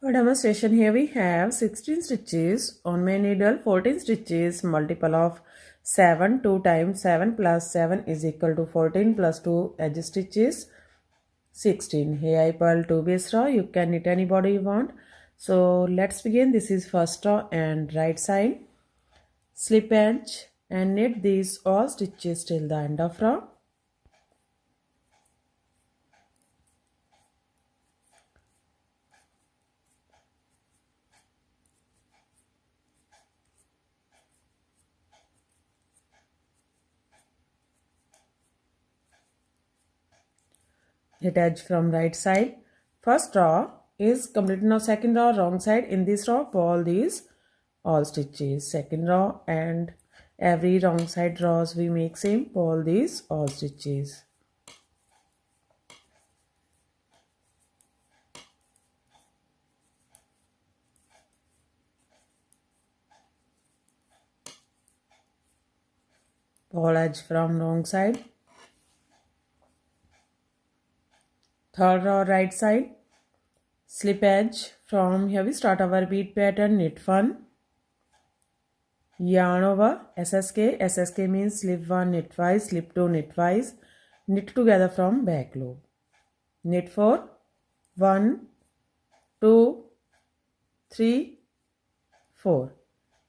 For demonstration, here we have 16 stitches on main needle, 14 stitches, multiple of 7, 2 times 7 plus 7 is equal to 14 plus 2 edge stitches, 16. Here I purl 2 base row, you can knit any body you want. So let's begin. This is first row and right side. Slip edge and knit these all stitches till the end of row. Knit edge from right side. First row is completed. Now second row wrong side. In this row purl these all stitches. Second row and every wrong side rows we make same, purl these all stitches. Purl edge from wrong side. Third row right side. Slip edge. From here we start our bead pattern. Knit 1, yarn over, SSK means slip 1, knit twice, slip 2, knit twice, knit together from back loop. Knit 4, 1, 2, 3, 4.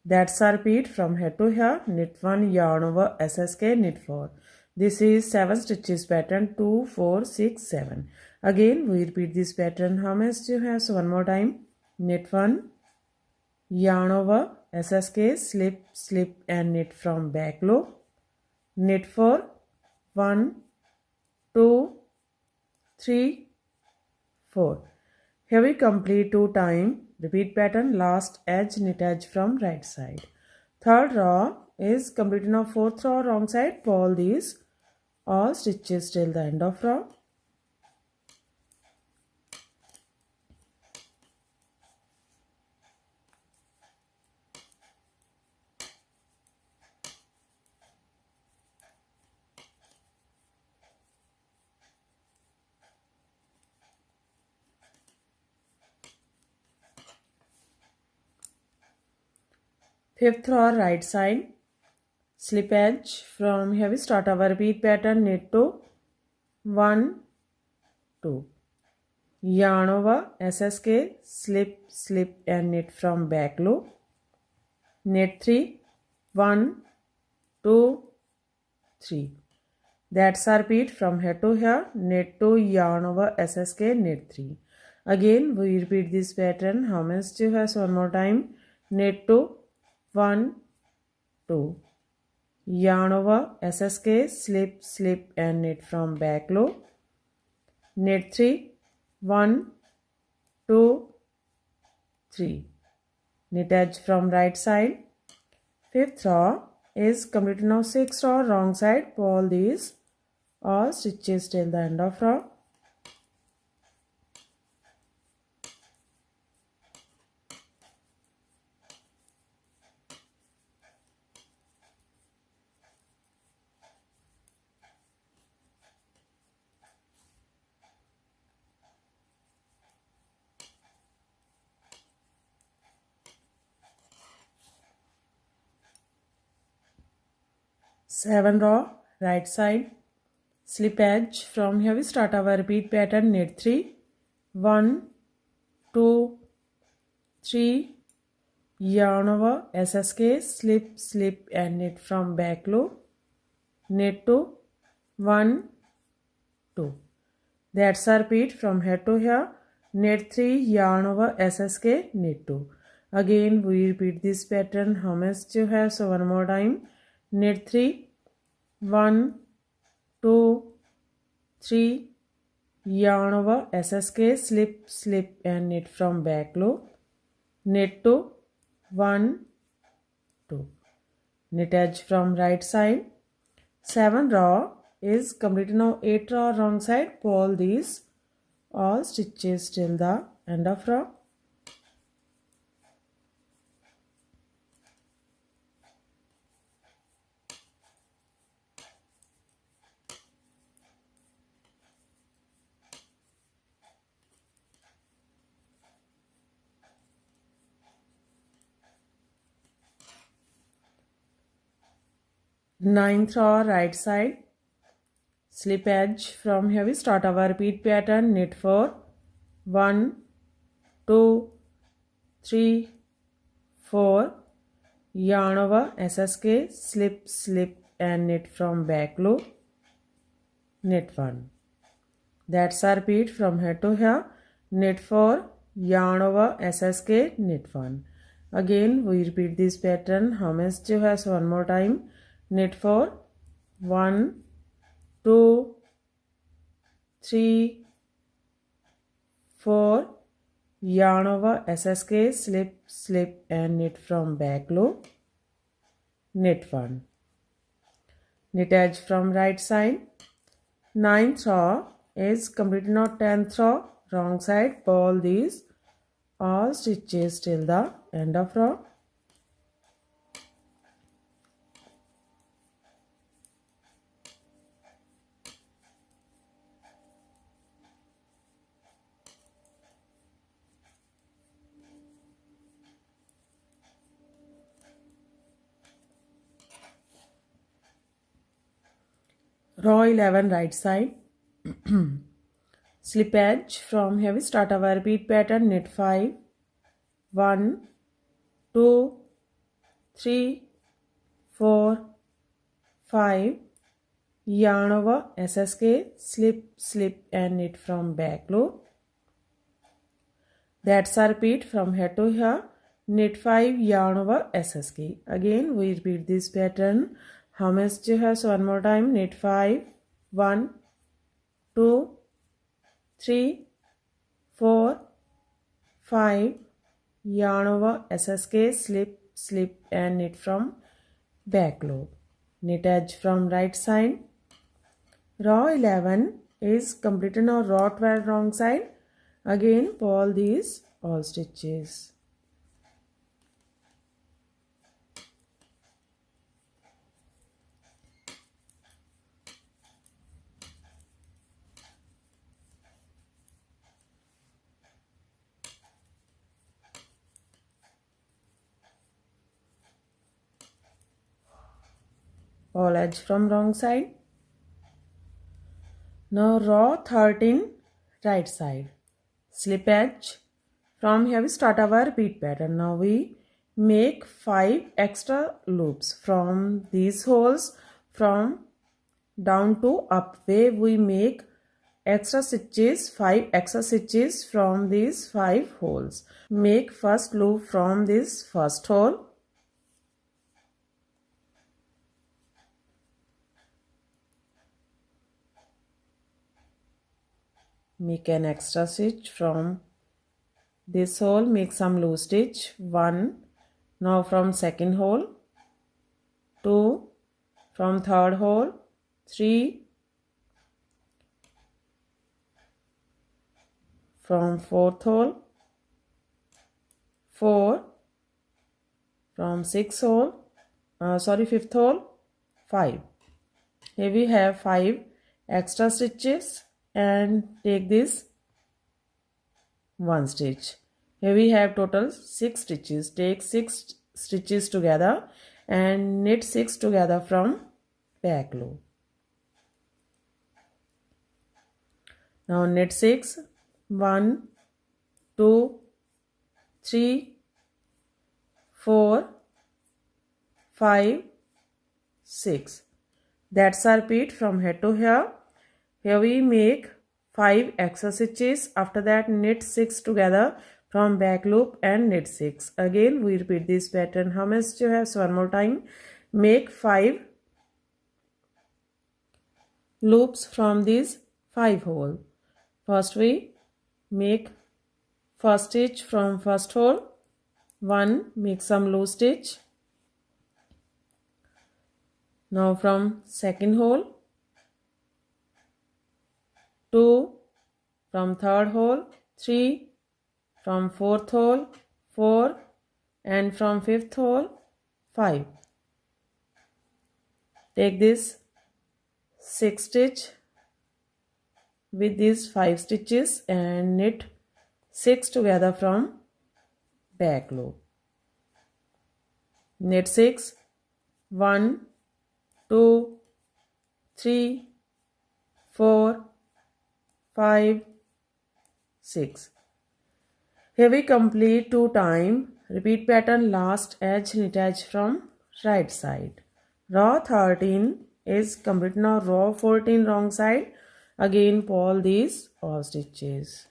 That's our repeat from here to here. Knit 1, yarn over, SSK, knit 4. This is 7 stitches pattern, 2, 4, 6, 7. Again we repeat this pattern. How many stitches you have? So one more time. Knit 1, yarn over, SSK, slip and knit from back loop. Knit 4, 1, 2, 3, 4. Here we complete 2 times. Repeat pattern, last edge, knit edge from right side. Third row is completed. Now fourth row wrong side, purl these all stitches till the end of row. Fifth row right side, slip edge. From here we start our repeat pattern. Knit 2, 1, 2. Yarn over, SSK, slip and knit from back loop. Knit 3, 1, 2, 3. That's our repeat from here to here. Knit 2, yarn over, SSK, knit 3. Again we repeat this pattern. How many stitches you have? So one more time. Knit 2, 1, 2. Yarn over, SSK, slip and knit from back loop. Knit 3, 1, 2, 3. Knit edge from right side. Fifth row is completed. Now sixth row wrong side, purl these all stitches till the end of row. Seventh row right side, slip edge. From here we start our repeat pattern. Knit 3, 1, 2, 3. Yarn over, SSK, slip and knit from back loop. Knit 2, 1, 2. That's our repeat from here to here. Knit 3, yarn over, SSK, knit 2. Again we repeat this pattern. How much you have? So one more time. Knit 3, 1, 2, 3. Yarn over, SSK, slip and knit from back loop. Knit 2, 1, 2. Knit edge from right side. 7th row is completed. Now 8th row wrong side, purl these all stitches till the end of row. Ninth row right side, slip edge. From here we start our repeat pattern. Knit 4, 1, 2, 3, 4, yarn over SSK, slip, slip and knit from back loop, knit 1. That's our repeat from here to here. Knit 4, yarn over SSK, knit 1. Again we repeat this pattern. How much जो है so one more time. Knit 4, 1, 2, 3, 4, yarn over SSK, slip, slip and knit from back loop, knit 1. Knit edge from right side. Ninth row is completed now. 10th row, wrong side, pull these all stitches till the end of row. Row 11 right side, slip edge. From here we start our repeat pattern. Knit 5, 1, 2, 3, 4, 5, yarn over SSK, slip, slip and knit from back loop. That's our repeat from here to here. Knit 5, yarn over SSK. Again we repeat this pattern. How much जो है so one more time. Knit 5, 1, 2, 3, 4, 5, yarn over SSK, slip, slip and knit from back loop. Knit edge from right side. Row 11 is completed now. Row 12 wrong side. Again pull these all stitches. Pull edge from wrong side. Now row 13 right side, slip edge. From here we start our repeat pattern. Now we make 5 extra loops from these holes. From down to up way we make extra stitches, 5 extra stitches from these 5 holes. Make first loop from this first hole. Make an extra stitch from this hole, make some loose stitch, 1. Now from second hole, 2. From third hole, 3. From fourth hole, 4. From fifth hole, 5. Here we have 5 extra stitches and take this 1 stitch. Here we have total 6 stitches. Take 6 stitches together and knit 6 together from back loop. Now knit 6, 1, 2, 3, 4, 5, 6. That's our repeat from here to here. Here we make 5 extra stitches. After that knit 6 together from back loop and knit 6. Again we repeat this pattern. How much you have? So one more time. Make 5 loops from these 5 holes. First we make first stitch from first hole. 1, make some loose stitch. Now from second hole, 2, from third hole, 3, from fourth hole, 4, and from fifth hole, 5. Take this 6 stitch with these 5 stitches and knit 6 together from back loop. Knit 6, 1, 2, 3, 4, 5, 6. Here we complete 2 times. Repeat pattern last edge knit edge from right side. Row 13 is complete. Now row 14 wrong side. Again pull these all stitches.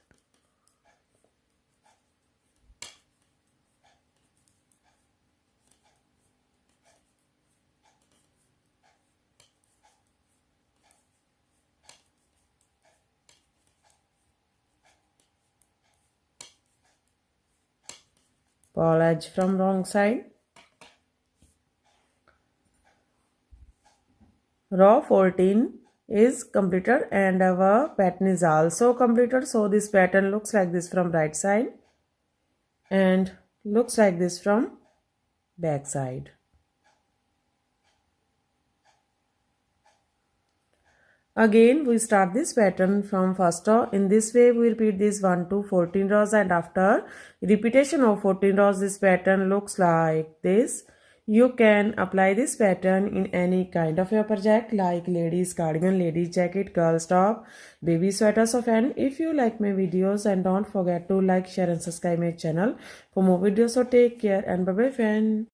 Pull edge from wrong side. Row 14 is completed and our pattern is also completed. So this pattern looks like this from right side and looks like this from back side. Again we start this pattern from first row. In this way we repeat this 1 to 14 rows, and after repetition of 14 rows this pattern looks like this. You can apply this pattern in any kind of your project like ladies cardigan, ladies jacket, girls top, baby sweaters of and if you like my videos, and don't forget to like, share and subscribe my channel for more videos. So take care and bye bye friend.